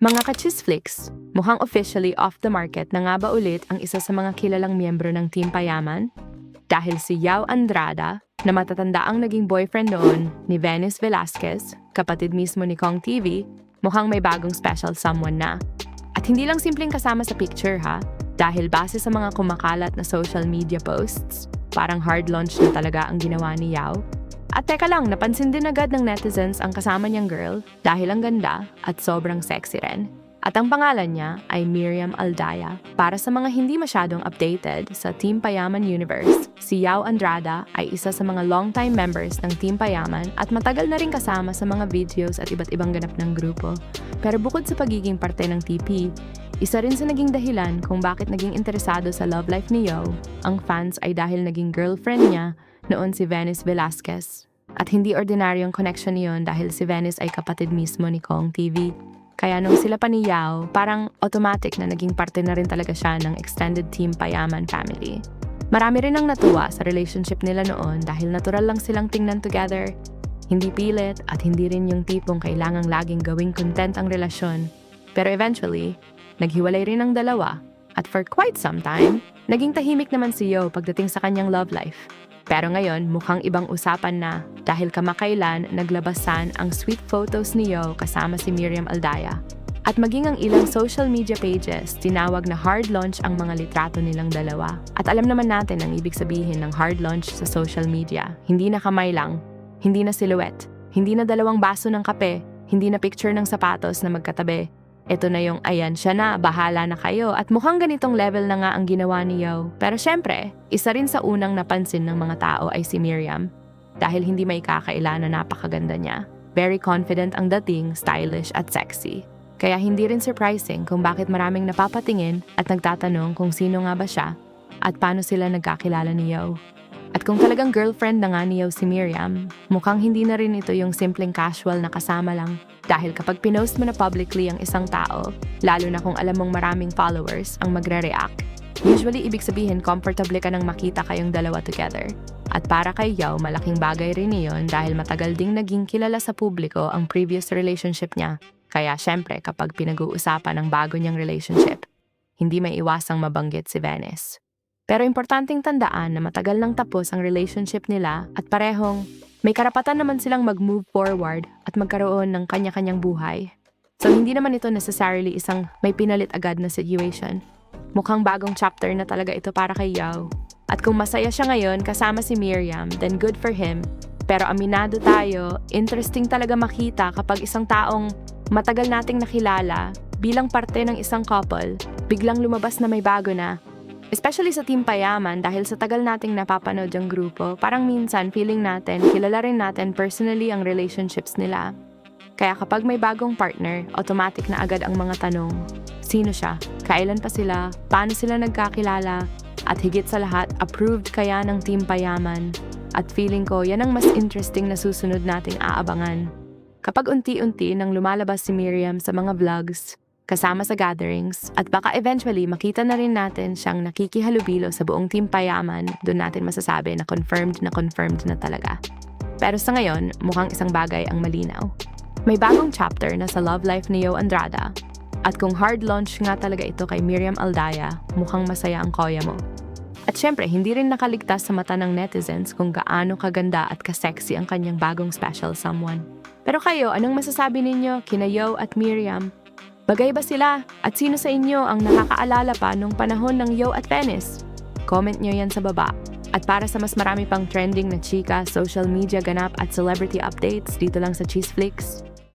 Mga ka-Chisflix, mukhang officially off the market na nga ba ulit ang isa sa mga kilalang miyembro ng Team Payaman? Dahil si Yao Andrada, na matatanda ang naging boyfriend noon ni Venus Velasquez, kapatid mismo ni Kong TV, mukhang may bagong special someone na. At hindi lang simpleng kasama sa picture ha, dahil base sa mga kumakalat na social media posts, parang hard launch na talaga ang ginawa ni Yao. At teka lang, napansin din agad ng netizens ang kasama niyang girl dahil ang ganda at sobrang sexy rin. At ang pangalan niya ay Miriam Aldaya. Para sa mga hindi masyadong updated sa Team Payaman Universe, si Yao Andrada ay isa sa mga long-time members ng Team Payaman at matagal na rin kasama sa mga videos at iba't ibang ganap ng grupo. Pero bukod sa pagiging parte ng TP, isa rin sa naging dahilan kung bakit naging interesado sa love life ni Yao, ang fans ay dahil naging girlfriend niya noon si Venus Velasquez. At hindi ordinaryong connection niyon dahil si Venus ay kapatid mismo ni Kong TV. Kaya nung sila pa ni Yao, parang automatic na naging parte na rin talaga siya ng extended Team Payaman family. Marami rin ang natuwa sa relationship nila noon dahil natural lang silang tingnan together. Hindi pilit at hindi rin yung tipong kailangang laging gawing content ang relasyon. Pero eventually, naghiwalay rin ang dalawa. At for quite some time, naging tahimik naman si Yao pagdating sa kanyang love life. Pero ngayon, mukhang ibang usapan na dahil kamakailan naglabasan ang sweet photos ni Yao kasama si Miriam Aldaya. At maging ang ilang social media pages, tinawag na hard launch ang mga litrato nilang dalawa. At alam naman natin ang ibig sabihin ng hard launch sa social media. Hindi na kamay lang, hindi na silhouette, hindi na dalawang baso ng kape, hindi na picture ng sapatos na magkatabi. Ito na yung ayan siya na, bahala na kayo at mukhang ganitong level na nga ang ginawa ni Yao. Pero syempre, isa rin sa unang napansin ng mga tao ay si Miriam. Dahil hindi may kakaila na napakaganda niya. Very confident ang dating, stylish at sexy. Kaya hindi rin surprising kung bakit maraming napapatingin at nagtatanong kung sino nga ba siya at paano sila nagkakilala ni Yao. At kung talagang girlfriend na nga ni Yao si Miriam, mukhang hindi na rin ito yung simpleng casual na kasama lang. Dahil kapag pinost mo na publicly ang isang tao, lalo na kung alam mong maraming followers ang magre-react, usually ibig sabihin comfortable ka nang makita kayong dalawa together. At para kay Yao, malaking bagay rin iyon dahil matagal ding naging kilala sa publiko ang previous relationship niya. Kaya syempre kapag pinag-uusapan ang bago niyang relationship, hindi may iwasang mabanggit si Venus. Pero importanteng tandaan na matagal nang tapos ang relationship nila at parehong may karapatan naman silang mag-move forward at magkaroon ng kanya-kanyang buhay. So hindi naman ito necessarily isang may pinalit agad na situation. Mukhang bagong chapter na talaga ito para kay Yao. At kung masaya siya ngayon kasama si Miriam, then good for him. Pero aminado tayo, interesting talaga makita kapag isang taong matagal nating nakilala bilang parte ng isang couple, biglang lumabas na may bago na. Especially sa Team Payaman dahil sa tagal nating napapanood yung grupo, parang minsan feeling natin, kilala rin natin personally ang relationships nila. Kaya kapag may bagong partner, automatic na agad ang mga tanong. Sino siya? Kailan pa sila? Paano sila nagkakilala? At higit sa lahat, approved kaya ng Team Payaman? At feeling ko, yan ang mas interesting na susunod nating aabangan. Kapag unti-unti nang lumalabas si Miriam sa mga vlogs, kasama sa gatherings, at baka eventually makita na rin natin siyang nakikihalubilo sa buong Team Payaman, doon natin masasabi na confirmed na talaga. Pero sa ngayon, mukhang isang bagay ang malinaw. May bagong chapter na sa love life ni Yao Andrada, at kung hard launch nga talaga ito kay Miriam Aldaya, mukhang masaya ang koya mo. At syempre, hindi rin nakaligtas sa mata ng netizens kung gaano kaganda at kasexy ang kanyang bagong special someone. Pero kayo, anong masasabi ninyo kina Yao at Miriam? Bagay ba sila? At sino sa inyo ang nakakaalala pa nung panahon ng Yao at Venus? Comment nyo yan sa baba. At para sa mas marami pang trending na chika, social media ganap at celebrity updates dito lang sa Chisflix,